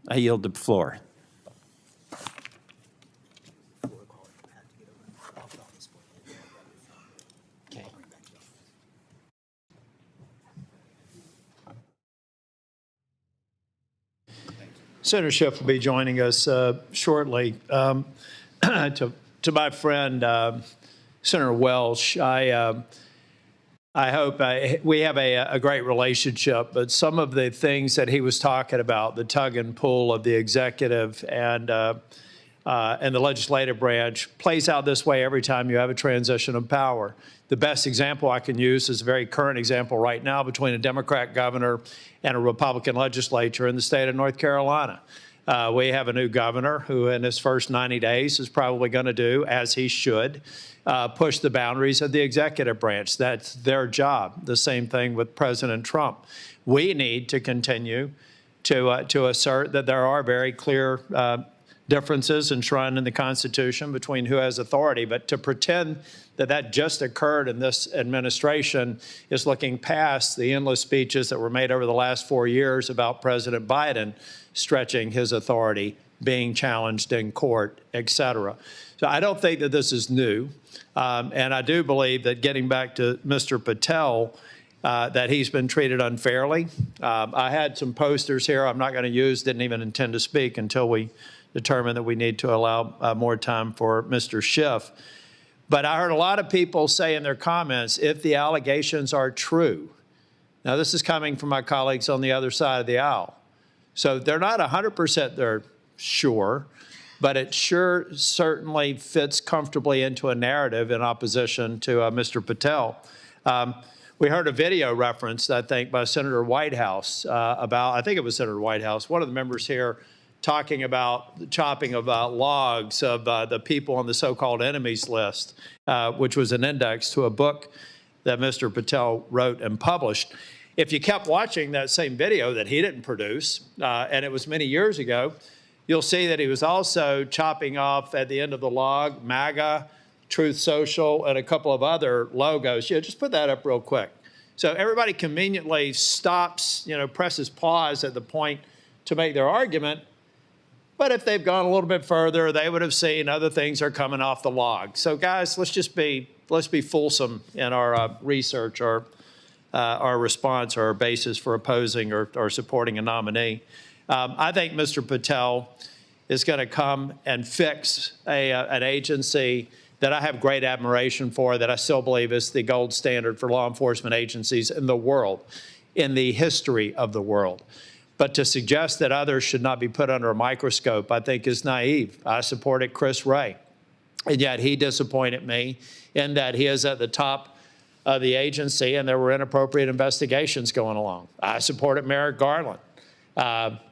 I yield the floor. Senator Schiff will be joining us shortly. To my friend, Senator Welch, I hope we have a great relationship, but some of the things that he was talking about, the tug and pull of the executive and the legislative branch, plays out this way every time you have a transition of power. The best example I can use is a very current example right now between a Democrat governor and a Republican legislature in the state of North Carolina. We have a new governor who in his first 90 days is probably going to do, as he should, push the boundaries of the executive branch. That's their job. The same thing with President Trump. We need to continue to assert that there are very clear differences enshrined in the Constitution between who has authority, but to pretend that that just occurred in this administration is looking past the endless speeches that were made over the last 4 years about President Biden stretching his authority, being challenged in court, et cetera. So I don't think that this is new. And I do believe that getting back to Mr. Patel, that he's been treated unfairly. I had some posters here I'm not going to use, didn't even intend to speak until we determined that we need to allow more time for Mr. Schiff. But I heard a lot of people say in their comments, if the allegations are true. Now, this is coming from my colleagues on the other side of the aisle. So they're not 100% they're sure, but it sure certainly fits comfortably into a narrative in opposition to Mr. Patel. We heard a video referenced, I think, by Senator Whitehouse about, I think it was Senator Whitehouse, one of the members here, talking about the chopping of logs of the people on the so-called enemies list, which was an index to a book that Mr. Patel wrote and published. If you kept watching that same video that he didn't produce, and it was many years ago, you'll see that he was also chopping off at the end of the log MAGA, Truth Social, and a couple of other logos. Yeah, just put that up real quick. So everybody conveniently stops, presses pause at the point to make their argument. But if they've gone a little bit further, they would have seen other things are coming off the log. So guys, let's be fulsome in our research, or our response, or our basis for opposing or supporting a nominee. I think Mr. Patel is going to come and fix an agency that I have great admiration for, that I still believe is the gold standard for law enforcement agencies in the world, in the history of the world. But to suggest that others should not be put under a microscope, I think, is naive. I supported Chris Wray, and yet he disappointed me in that he is at the top of the agency and there were inappropriate investigations going along. I supported Merrick Garland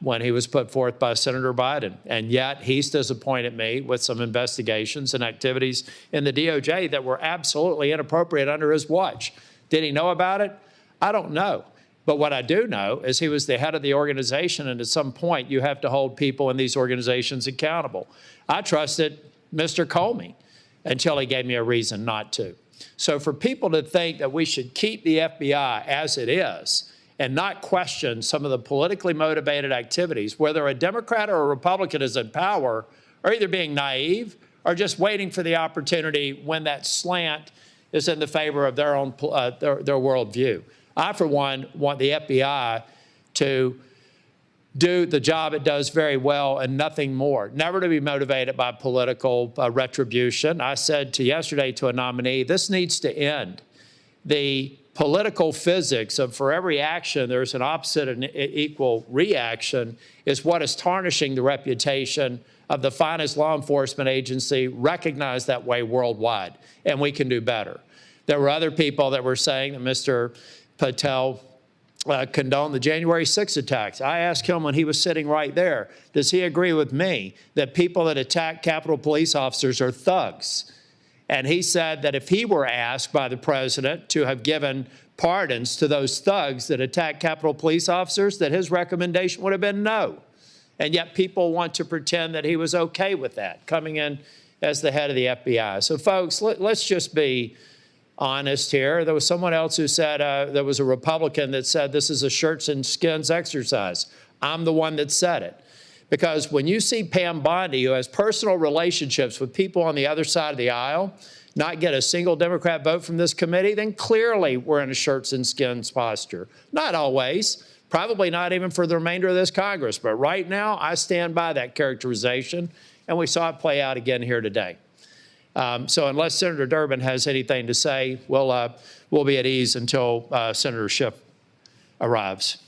when he was put forth by Senator Biden, and yet he's disappointed me with some investigations and activities in the DOJ that were absolutely inappropriate under his watch. Did he know about it? I don't know. But what I do know is he was the head of the organization, and at some point you have to hold people in these organizations accountable. I trusted Mr. Comey until he gave me a reason not to. So for people to think that we should keep the FBI as it is and not question some of the politically motivated activities, whether a Democrat or a Republican is in power, are either being naive or just waiting for the opportunity when that slant is in the favor of their own their worldview. I, for one, want the FBI to do the job it does very well and nothing more, never to be motivated by political retribution. I said yesterday to a nominee, this needs to end. The political physics of for every action there's an opposite and equal reaction is what is tarnishing the reputation of the finest law enforcement agency recognized that way worldwide, and we can do better. There were other people that were saying that Mr. Patel condoned the January 6th attacks. I asked him when he was sitting right there, does he agree with me that people that attack Capitol Police officers are thugs? And he said that if he were asked by the president to have given pardons to those thugs that attack Capitol Police officers, that his recommendation would have been no. And yet people want to pretend that he was okay with that, coming in as the head of the FBI. So folks, let's just be honest here. There was someone else who said, there was a Republican that said this is a shirts and skins exercise. I'm the one that said it. Because when you see Pam Bondi, who has personal relationships with people on the other side of the aisle, not get a single Democrat vote from this committee, then clearly we're in a shirts and skins posture. Not always, probably not even for the remainder of this Congress. But right now, I stand by that characterization, and we saw it play out again here today. So unless Senator Durbin has anything to say, we'll be at ease until Senator Schiff arrives.